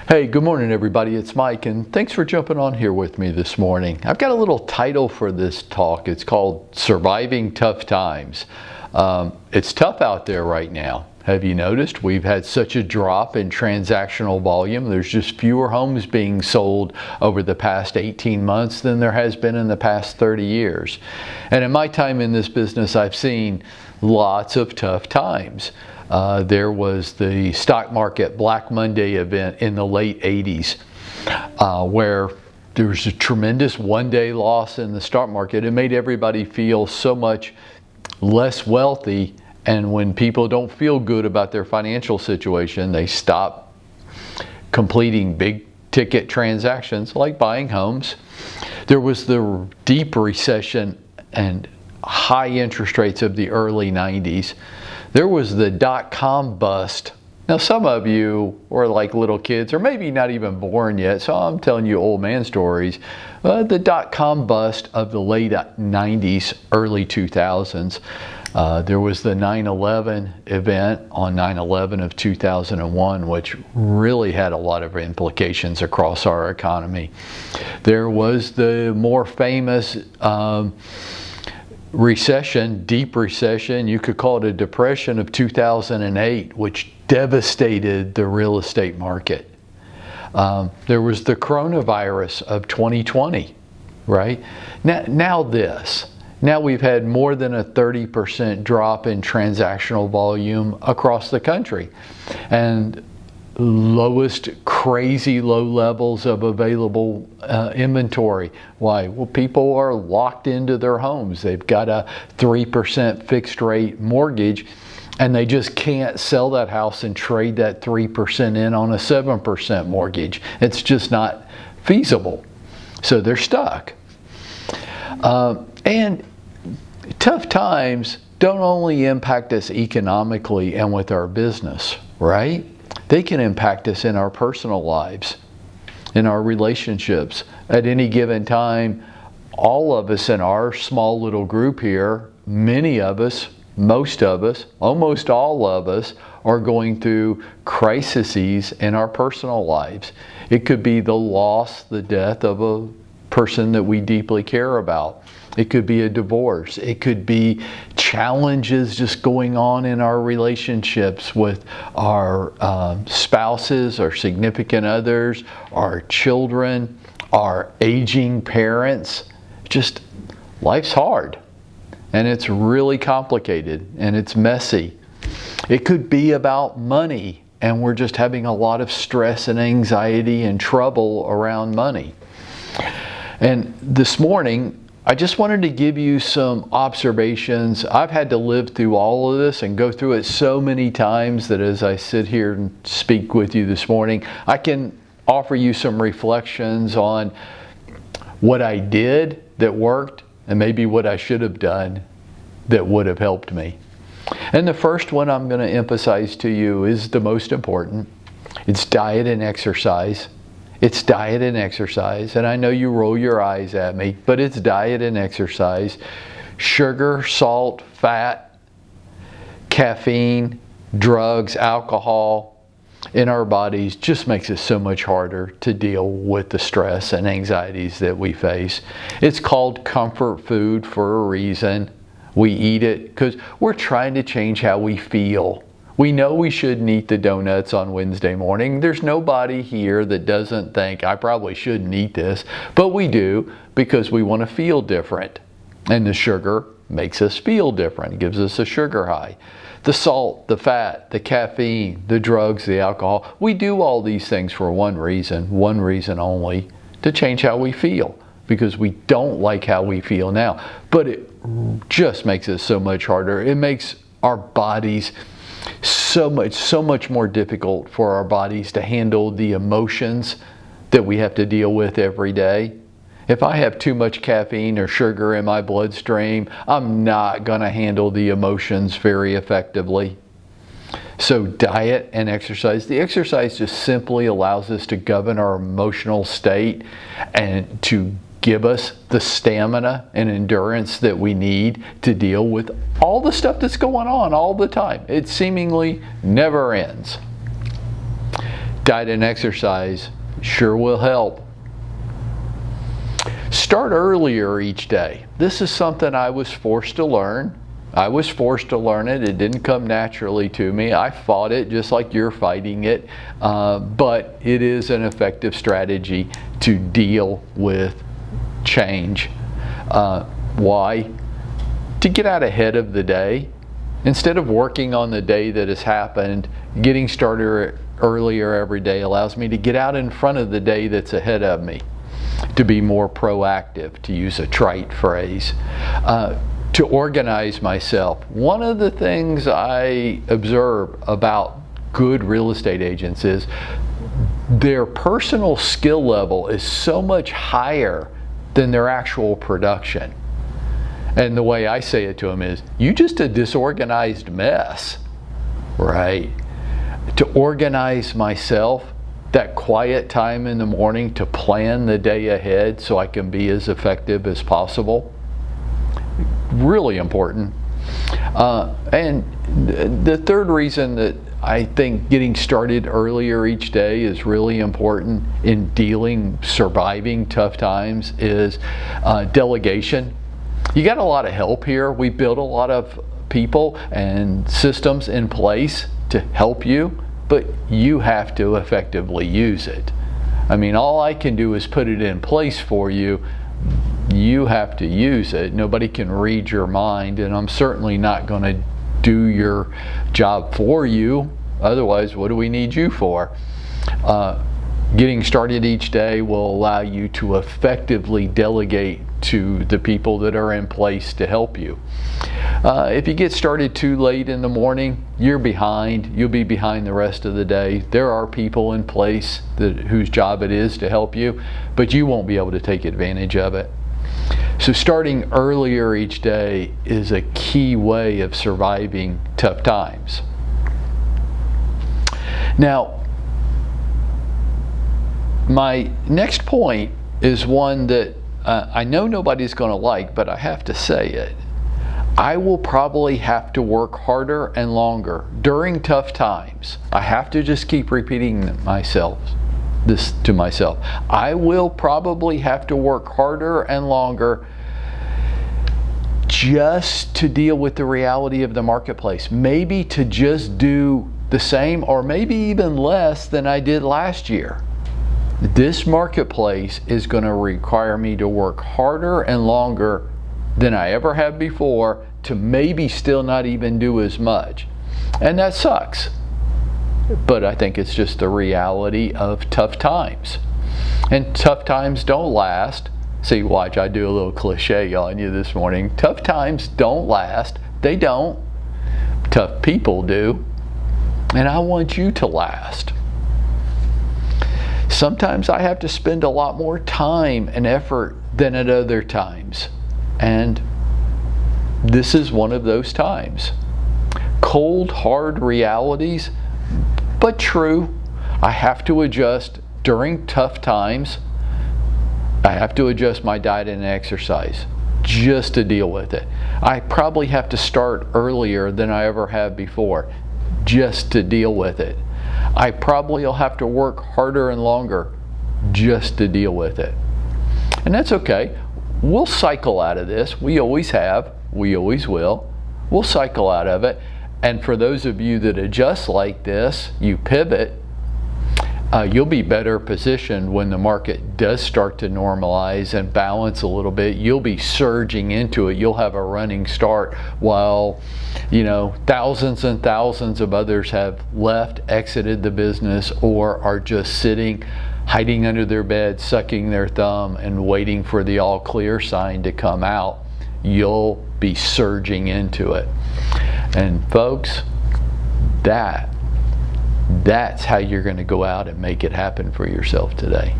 Hey, good morning everybody. It's Mike and thanks for jumping on here with me this morning. I've got a little title for this talk. It's called Surviving Tough Times. It's tough out there right now. Have you noticed we've had such a drop in transactional volume? There's just fewer homes being sold over the past 18 months than there has been in the past 30 years. And in my time in this business, I've seen lots of tough times. There was the stock market Black Monday event in the late 80s where there was a tremendous one-day loss in the stock market. It made everybody feel so much less wealthy, and when people don't feel good about their financial situation, they stop completing big ticket transactions like buying homes. There was the deep recession and high interest rates of the early 90s. There was the dot-com bust. Now some of you were like little kids or maybe not even born yet, so I'm telling you old man stories. The dot-com bust of the late 90s, early 2000s. There was the 9/11 event on 9/11 of 2001, which really had a lot of implications across our economy. There was the more famous recession, deep recession, you could call it a depression, of 2008, which devastated the real estate market. There was the coronavirus of 2020, right? Now we've had more than a 30% drop in transactional volume across the country, and lowest crazy low levels of available inventory. Why? Well, people are locked into their homes. They've got a 3% fixed rate mortgage and they just can't sell that house and trade that 3% in on a 7% mortgage. It's just not feasible. So they're stuck. And tough times don't only impact us economically and with our business, right? They can impact us in our personal lives, in our relationships. At any given time, all of us in our small little group here, many of us, most of us, almost all of us are going through crises in our personal lives. It could be the loss, the death of a person that we deeply care about. It could be a divorce. It could be challenges just going on in our relationships with our spouses, our significant others, our children, our aging parents. Just life's hard and it's really complicated and it's messy. It could be about money and we're just having a lot of stress and anxiety and trouble around money. And this morning, I just wanted to give you some observations. I've had to live through all of this and go through it so many times that as I sit here and speak with you this morning, I can offer you some reflections on what I did that worked and maybe what I should have done that would have helped me. And the first one I'm going to emphasize to you is the most important. It's diet and exercise. It's diet and exercise, and I know you roll your eyes at me, but it's diet and exercise. Sugar, salt, fat, caffeine, drugs, alcohol in our bodies just makes it so much harder to deal with the stress and anxieties that we face. It's called comfort food for a reason. We eat it because we're trying to change how we feel. We know we shouldn't eat the donuts on Wednesday morning. There's nobody here that doesn't think, I probably shouldn't eat this, but we do because we want to feel different. And the sugar makes us feel different. It gives us a sugar high. The salt, the fat, the caffeine, the drugs, the alcohol, we do all these things for one reason only, to change how we feel, because we don't like how we feel now. But it just makes it so much harder. It makes our bodies so much more difficult for our bodies to handle the emotions that we have to deal with every day. If I have too much caffeine or sugar in my bloodstream, I'm not going to handle the emotions very effectively. So diet and exercise. The exercise just simply allows us to govern our emotional state and to give us the stamina and endurance that we need to deal with all the stuff that's going on all the time. It seemingly never ends. Diet and exercise sure will help. Start earlier each day. This is something I was forced to learn. I was forced to learn it. It didn't come naturally to me. I fought it just like you're fighting it. But it is an effective strategy to deal with change. Why? To get out ahead of the day. Instead of working on the day that has happened, getting started earlier every day allows me to get out in front of the day that's ahead of me, to be more proactive, to use a trite phrase, to organize myself. One of the things I observe about good real estate agents is their personal skill level is so much higher than their actual production. And the way I say it to them is, you just a disorganized mess, right? To organize myself, that quiet time in the morning to plan the day ahead so I can be as effective as possible, really important. And the third reason that I think getting started earlier each day is really important in surviving tough times is delegation. You got a lot of help here. We built a lot of people and systems in place to help you, but you have to effectively use it. I mean, all I can do is put it in place for you. You have to use it. Nobody can read your mind, and I'm certainly not going to do your job for you. Otherwise, what do we need you for? Getting started each day will allow you to effectively delegate to the people that are in place to help you. If you get started too late in the morning, you're behind. You'll be behind the rest of the day. There are people in place whose job it is to help you, but you won't be able to take advantage of it. So starting earlier each day is a key way of surviving tough times. Now, my next point is one that I know nobody's going to like, but I have to say it. I will probably have to work harder and longer during tough times. I have to just keep repeating this to myself. I will probably have to work harder and longer just to deal with the reality of the marketplace. Maybe to just do the same or maybe even less than I did last year. This marketplace is going to require me to work harder and longer than I ever have before to maybe still not even do as much. And that sucks. But I think it's just the reality of tough times. And tough times don't last. See, watch, I do a little cliche on you this morning. Tough times don't last. They don't. Tough people do. And I want you to last. Sometimes I have to spend a lot more time and effort than at other times. And this is one of those times. Cold, hard realities, but true. I have to adjust during tough times. I have to adjust my diet and exercise just to deal with it. I probably have to start earlier than I ever have before just to deal with it. I probably will have to work harder and longer just to deal with it. And that's okay. We'll cycle out of this. We always have. We always will. We'll cycle out of it. And for those of you that adjust like this, you pivot, you'll be better positioned when the market does start to normalize and balance a little bit. You'll be surging into it. You'll have a running start while, thousands and thousands of others have left, exited the business, or are just sitting, hiding under their bed, sucking their thumb and waiting for the all clear sign to come out. You'll be surging into it. And folks, that's how you're going to go out and make it happen for yourself today.